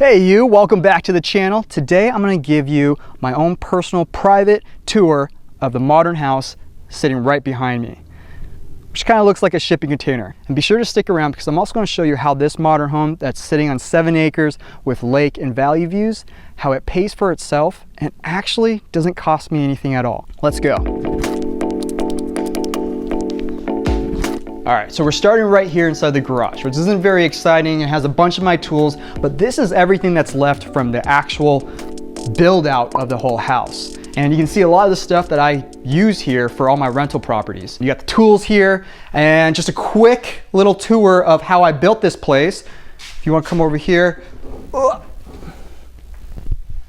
Hey you, welcome back to the channel. Today I'm going to give you my own personal private tour of the modern house sitting right behind me, which kind of looks like a shipping container. And be sure to stick around because I'm also going to show you how this modern home that's sitting on 7 acres with lake and valley views, how it pays for itself and actually doesn't cost me anything at all. Let's go. All right, so we're starting right here inside the garage, which isn't very exciting. It has a bunch of my tools, but this is everything that's left from the actual build out of the whole house. And you can see a lot of the stuff that I use here for all my rental properties. You got the tools here and just a quick little tour of how I built this place. If you want to come over here.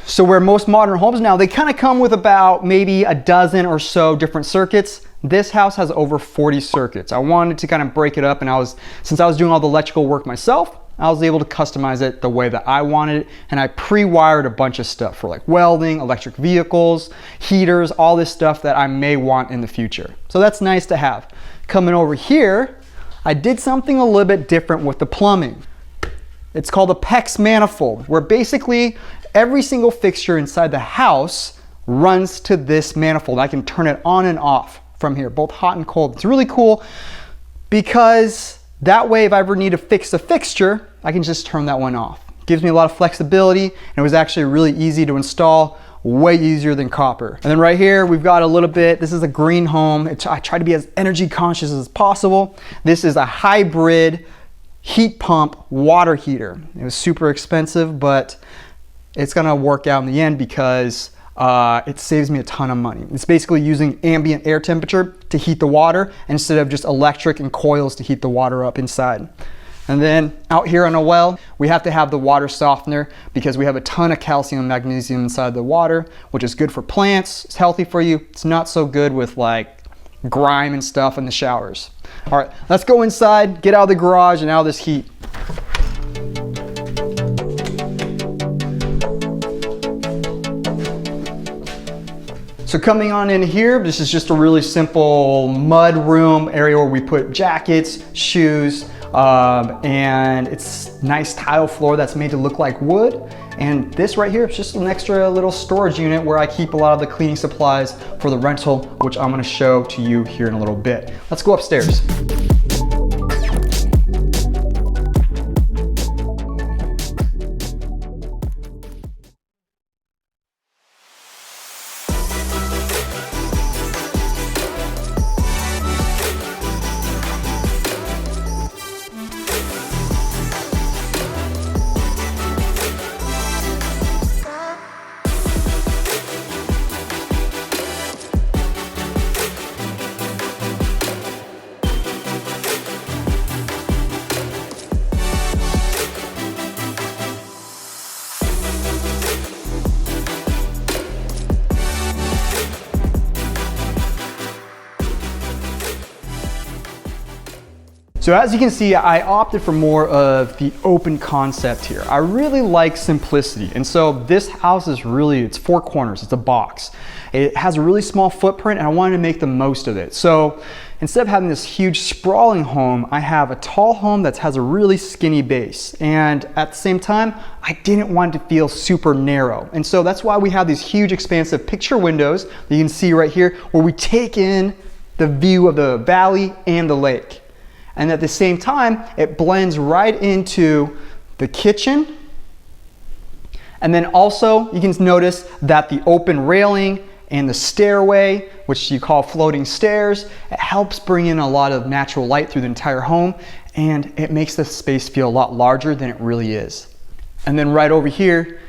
So where most modern homes now, they kind of come with about maybe a dozen or so different circuits. This house has over 40 circuits. I wanted to kind of break it up, and since I was doing all the electrical work myself, I was able to customize it the way that I wanted it, and I pre-wired a bunch of stuff for like welding, electric vehicles, heaters, all this stuff that I may want in the future. So that's nice to have. Coming over here, I did something a little bit different with the plumbing. It's called a PEX manifold, where basically every single fixture inside the house runs to this manifold. I can turn it on and off from here, both hot and cold. It's really cool because that way if I ever need to fix a fixture, I can just turn that one off. It gives me a lot of flexibility, and it was actually really easy to install, way easier than copper. And then right here, we've got a little bit, this is a green home. I try to be as energy conscious as possible. This is a hybrid heat pump water heater. It was super expensive, but it's gonna work out in the end because it saves me a ton of money. It's basically using ambient air temperature to heat the water instead of just electric and coils to heat the water up inside. And then out here on a well, we have to have the water softener because we have a ton of calcium and magnesium inside the water, which is good for plants. It's healthy for you. It's not so good with like grime and stuff in the showers. All right, let's go inside, get out of the garage and out of this heat. So coming on in here, this is just a really simple mud room area where we put jackets, shoes, and it's nice tile floor that's made to look like wood. And this right here is just an extra little storage unit where I keep a lot of the cleaning supplies for the rental, which I'm gonna show to you here in a little bit. Let's go upstairs. So as you can see, I opted for more of the open concept here. I really like simplicity. And so this house is really, it's 4 corners, it's a box. It has a really small footprint and I wanted to make the most of it. So instead of having this huge sprawling home, I have a tall home that has a really skinny base. And at the same time, I didn't want it to feel super narrow. And so that's why we have these huge expansive picture windows that you can see right here where we take in the view of the valley and the lake. And at the same time, it blends right into the kitchen. And then also you can notice that the open railing and the stairway, which you call floating stairs, it helps bring in a lot of natural light through the entire home, and it makes the space feel a lot larger than it really is. And then right over here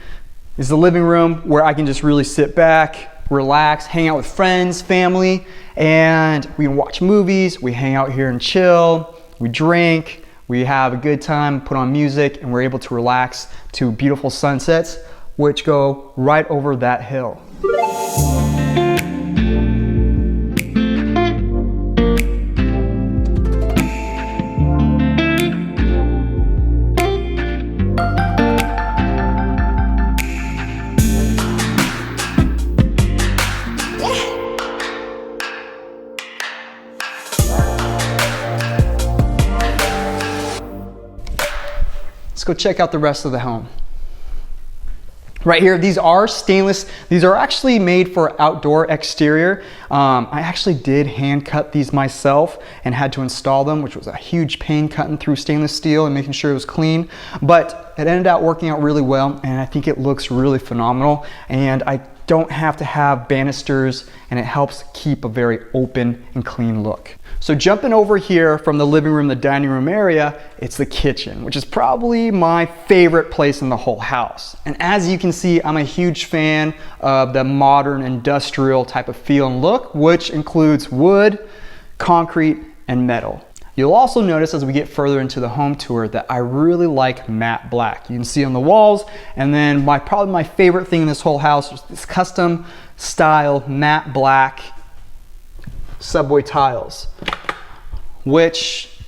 is the living room where I can just really sit back, relax, hang out with friends, family, and we can watch movies, we hang out here and chill, we drink, we have a good time, put on music, and we're able to relax to beautiful sunsets, which go right over that hill. Let's go check out the rest of the home. Right here, these are stainless. These are actually made for outdoor exterior. I actually did hand cut these myself and had to install them, which was a huge pain cutting through stainless steel and making sure it was clean. But it ended up working out really well, and I think it looks really phenomenal. And I don't have to have banisters, and it helps keep a very open and clean look. So jumping over here from the living room, the dining room area, it's the kitchen, which is probably my favorite place in the whole house. And as you can see, I'm a huge fan of the modern industrial type of feel and look, which includes wood, concrete, and metal. You'll also notice as we get further into the home tour that I really like matte black. You can see on the walls, and then probably my favorite thing in this whole house is this custom style matte black subway tiles, which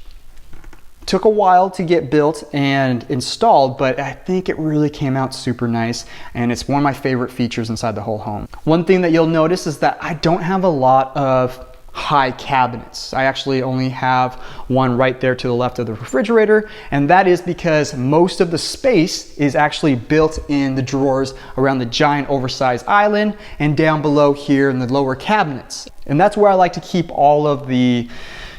took a while to get built and installed, but I think it really came out super nice, and it's one of my favorite features inside the whole home. One thing that you'll notice is that I don't have a lot of high cabinets. I actually only have one right there to the left of the refrigerator, and that is because most of the space is actually built in the drawers around the giant oversized island and down below here in the lower cabinets. And that's where I like to keep all of the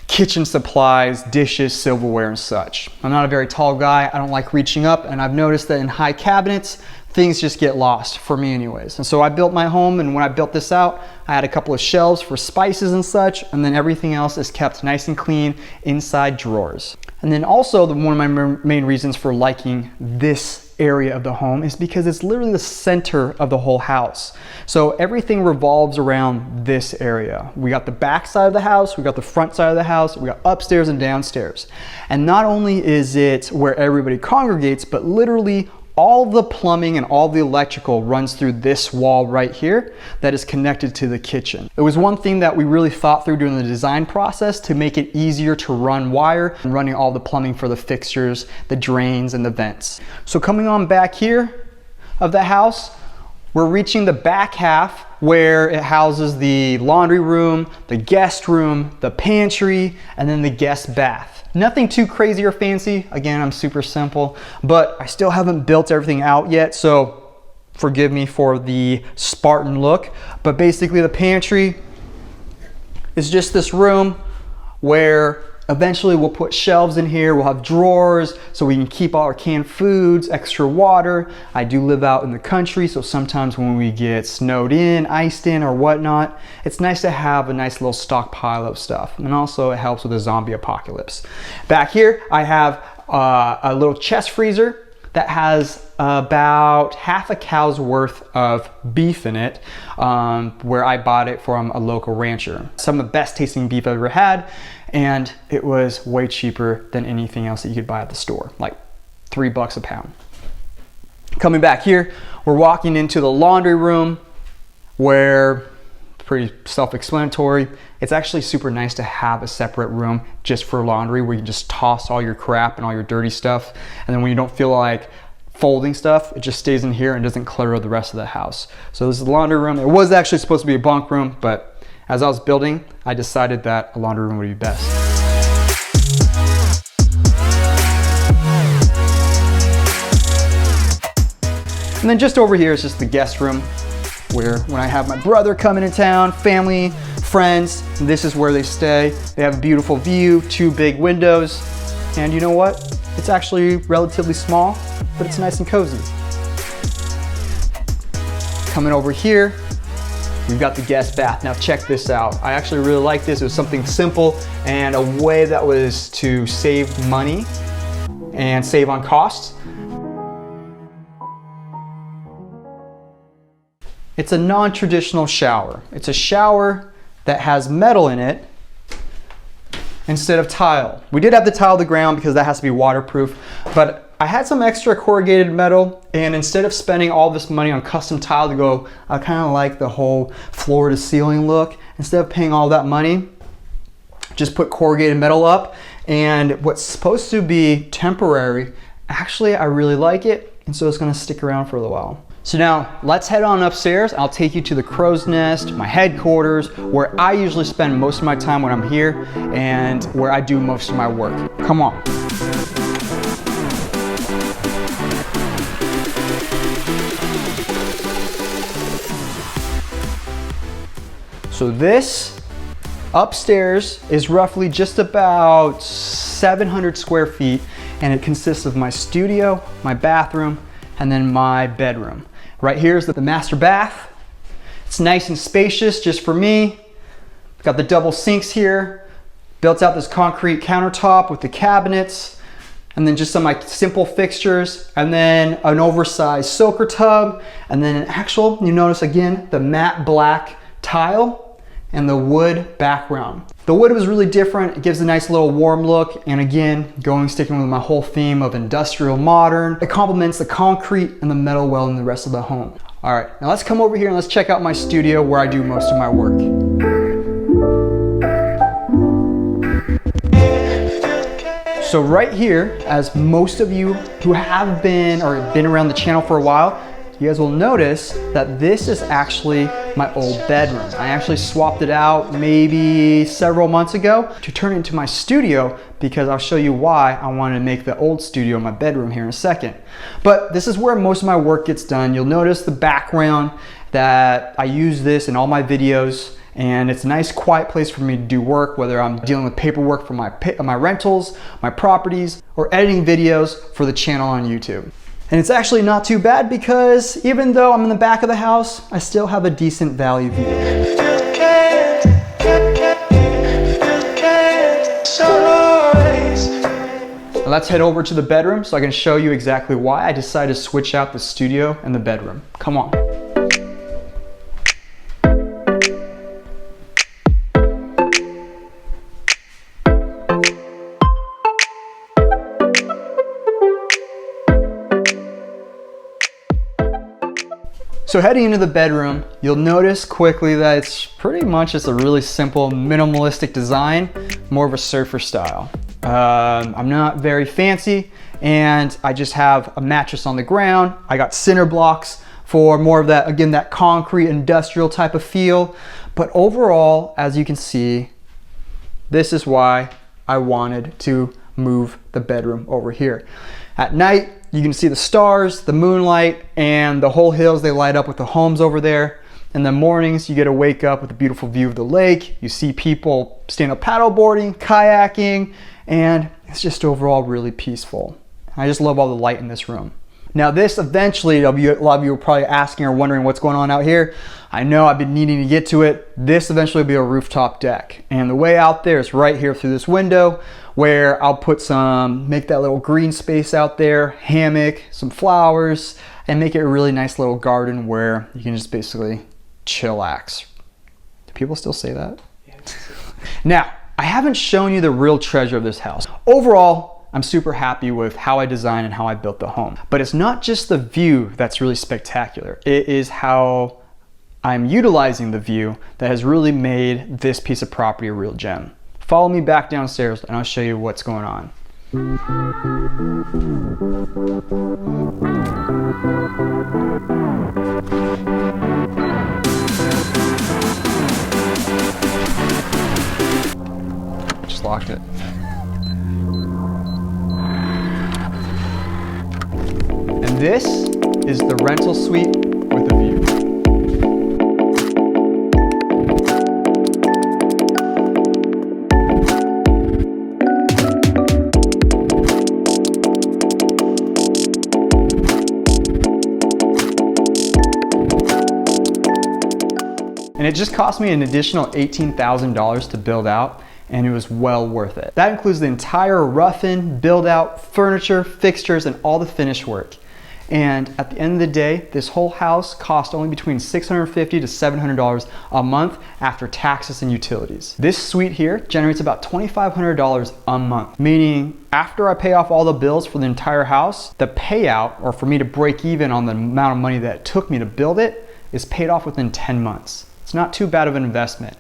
kitchen supplies, dishes, silverware, and such. I'm not a very tall guy. I don't like reaching up, and I've noticed that in high cabinets, things just get lost, for me anyways. And so I built my home, and when I built this out, I had a couple of shelves for spices and such, and then everything else is kept nice and clean inside drawers. And then also, one of my main reasons for liking this area of the home is because it's literally the center of the whole house. So everything revolves around this area. We got the back side of the house, we got the front side of the house, we got upstairs and downstairs. And not only is it where everybody congregates, but literally all the plumbing and all the electrical runs through this wall right here that is connected to the kitchen. It was one thing that we really thought through during the design process to make it easier to run wire and running all the plumbing for the fixtures, the drains, and the vents. So coming on back here of the house, we're reaching the back half where it houses the laundry room, the guest room, the pantry, and then the guest bath. Nothing too crazy or fancy. Again, I'm super simple, but I still haven't built everything out yet, so forgive me for the Spartan look. But basically the pantry is just this room where eventually we'll put shelves in here. We'll have drawers so we can keep all our canned foods, extra water. I do live out in the country, so sometimes when we get snowed in, iced in, or whatnot, it's nice to have a nice little stockpile of stuff. And also it helps with the zombie apocalypse. Back here, I have a little chest freezer that has about half a cow's worth of beef in it, where I bought it from a local rancher. Some of the best tasting beef I've ever had, and it was way cheaper than anything else that you could buy at the store, like $3 a pound. Coming back here, we're walking into the laundry room where, pretty self-explanatory, it's actually super nice to have a separate room just for laundry where you can just toss all your crap and all your dirty stuff, and then when you don't feel like folding stuff, it just stays in here and doesn't clutter the rest of the house. So this is the laundry room. It was actually supposed to be a bunk room, but as I was building, I decided that a laundry room would be best. And then just over here is just the guest room, where when I have my brother coming in town, family, friends, this is where they stay. They have a beautiful view, 2 big windows, and you know what? It's actually relatively small, but it's nice and cozy. Coming over here, we've got the guest bath. Now check this out. I actually really like this. It was something simple and a way that was to save money and save on costs. It's a non-traditional shower. It's a shower that has metal in it instead of tile. We did have to tile the ground because that has to be waterproof, but I had some extra corrugated metal, and instead of spending all this money on custom tile to go, I kind of like the whole floor to ceiling look. Instead of paying all that money, just put corrugated metal up, and what's supposed to be temporary, actually I really like it, and so it's gonna stick around for a little while. So now let's head on upstairs. I'll take you to the crow's nest, my headquarters, where I usually spend most of my time when I'm here and where I do most of my work. Come on. So this upstairs is roughly just about 700 square feet, and it consists of my studio, my bathroom, and then my bedroom. Right here is the master bath. It's nice and spacious just for me. Got the double sinks here, built out this concrete countertop with the cabinets, and then just some like simple fixtures, and then an oversized soaker tub, and then an actual, you notice again, the matte black tile and the wood background. The wood was really different. It gives a nice little warm look, and again, sticking with my whole theme of industrial modern. It complements the concrete and the metal well in the rest of the home. All right, now let's come over here and let's check out my studio where I do most of my work. So right here, as most of you who have been around the channel for a while, you guys will notice that this is actually my old bedroom. I actually swapped it out maybe several months ago to turn it into my studio, because I'll show you why I wanted to make the old studio my bedroom here in a second. But this is where most of my work gets done. You'll notice the background that I use this in all my videos, and it's a nice quiet place for me to do work, whether I'm dealing with paperwork for my rentals, my properties, or editing videos for the channel on YouTube. And it's actually not too bad, because even though I'm in the back of the house, I still have a decent valley view. Now let's head over to the bedroom so I can show you exactly why I decided to switch out the studio and the bedroom. Come on. So heading into the bedroom, you'll notice quickly that it's pretty much just a really simple minimalistic design, more of a surfer style. I'm not very fancy, and I just have a mattress on the ground. I got cinder blocks for more of that, again, that concrete industrial type of feel. But overall, as you can see, this is why I wanted to move the bedroom over here. At night, you can see the stars, the moonlight, and the whole hills. They light up with the homes over there. In the mornings, you get to wake up with a beautiful view of the lake. You see people stand up paddleboarding, kayaking, and it's just overall really peaceful. I just love all the light in this room. Now this eventually, a lot of you are probably asking or wondering what's going on out here. I know I've been needing to get to it. This eventually will be a rooftop deck. And the way out there is right here through this window, where I'll make that little green space out there, hammock, some flowers, and make it a really nice little garden where you can just basically chillax. Do people still say that? Yeah. Now, I haven't shown you the real treasure of this house. Overall, I'm super happy with how I designed and how I built the home. But it's not just the view that's really spectacular. It is how I'm utilizing the view that has really made this piece of property a real gem. Follow me back downstairs and I'll show you what's going on. Just locked it. And this is the rental suite with a view. And it just cost me an additional $18,000 to build out, and it was well worth it. That includes the entire rough-in, build-out, furniture, fixtures, and all the finish work. And at the end of the day, this whole house cost only between $650 to $700 a month after taxes and utilities. This suite here generates about $2,500 a month, meaning after I pay off all the bills for the entire house, the payout, or for me to break even on the amount of money that it took me to build it, is paid off within 10 months. It's not too bad of an investment.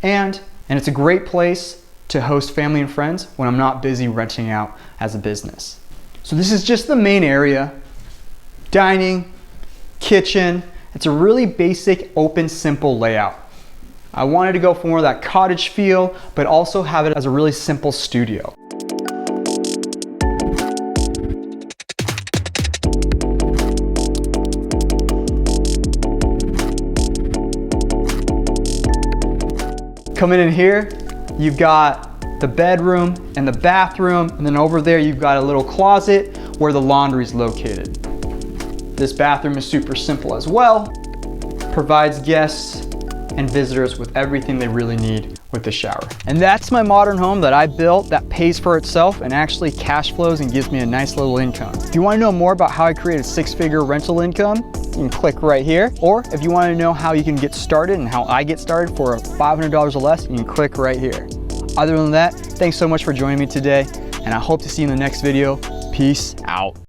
And it's a great place to host family and friends when I'm not busy renting out as a business. So this is just the main area. Dining, kitchen. It's a really basic, open, simple layout. I wanted to go for more of that cottage feel, but also have it as a really simple studio. Coming in here, you've got the bedroom and the bathroom, and then over there you've got a little closet where the laundry is located. This bathroom is super simple as well, provides guests and visitors with everything they really need with the shower. And that's my modern home that I built that pays for itself and actually cash flows and gives me a nice little income. If you want to know more about how I create a six-figure rental income, you can click right here. Or if you want to know how you can get started and how I get started for $500 or less, you can click right here. Other than that, thanks so much for joining me today, and I hope to see you in the next video. Peace out.